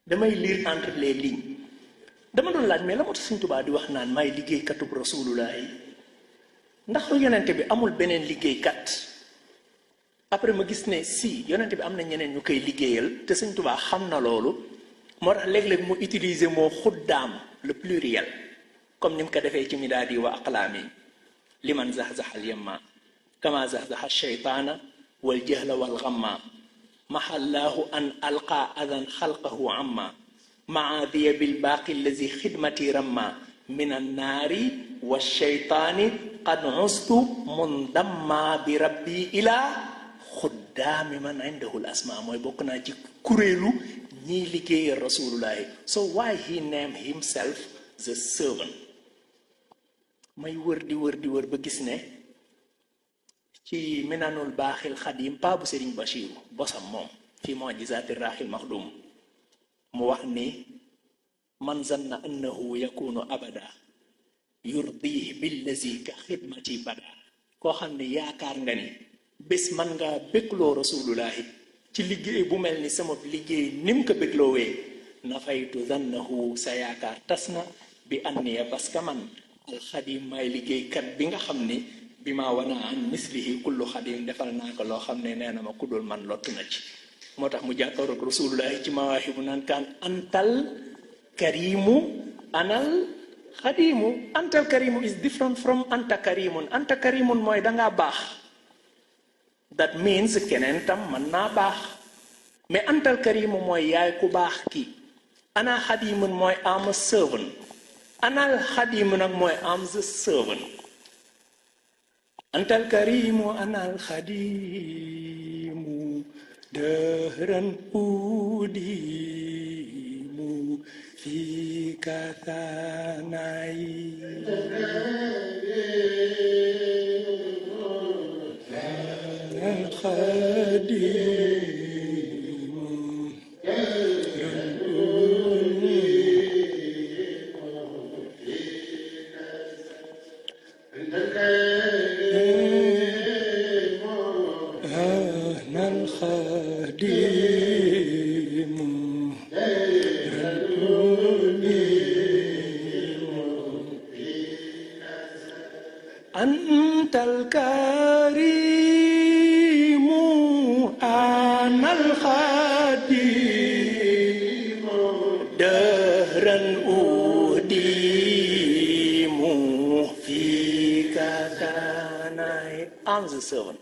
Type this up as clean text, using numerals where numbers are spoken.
damay lire entre les lignes dama doon laaj mais la moo tax Sëñ Tuubaa di wax naan may liggéeykatub rasulullahi ndax yonente bi amul beneen liggéeykat après ma gis ne si yonente bi am na ñeneen ñu koy liggéeyal te Sëñ Tuubaa xam na loolu moo tax léeg-léeg mu utiliser moo xuddaam le pluriel comme ni mu ko defee ci midaadi wa aqlaami liman zahzaha al yamma kama zahzaha shaytaana wal jahla wal ghamma mahallaahu an alqa adan xalqahu amma maadiya bil baaqi allazi xidmati ramma min annaari wa shaytaani qad ustu mundamma bi rabbi ila xuddaami man indahu al asma mooy bokk naa ci kuréelu ñiy liggéeyal rasulullahi. So why he named himself the servant? may wër di wër ba gis ne ci minanul baaxil xadim pa bu Sëriñ Bachiru bosam moom fi mujizaati raaxil maxdum mu wax ni man zanna annahu yakunu abada yurdihi billazi ka xidmati bada koo xam ne yaakaar nga ni bés man nga bégloo rasulullahi ci liggéey bu mel ni sama liggéey nim ko bégloowee nafaytu zannahu sa yaakaar tas na bi anniya parce que man alxadim may liggéeykat bi nga xam ni bi ma wana an mislihi kullu xadim defal naa ko loo xam ne nee na ma kuddul man lottu na ci moo tax mu jàkkaroog rasulullahi ci mawaahibu naan kaan antal karimu anal xadimu. Antal karimu is different from anta karimun mooy dangaa baax, that means keneen tam mën naa baax, mais antal karimu mooy yaay ku baax ki. Ana xadimun mooy am a servant, anal xadimu nag mooy am the servant. Antal karimu anal xadimu dëhran udimu fi kathanai anal xadimu dëhran antal karimu anal khadimu dahran udimu fika kanai. I'm the servant.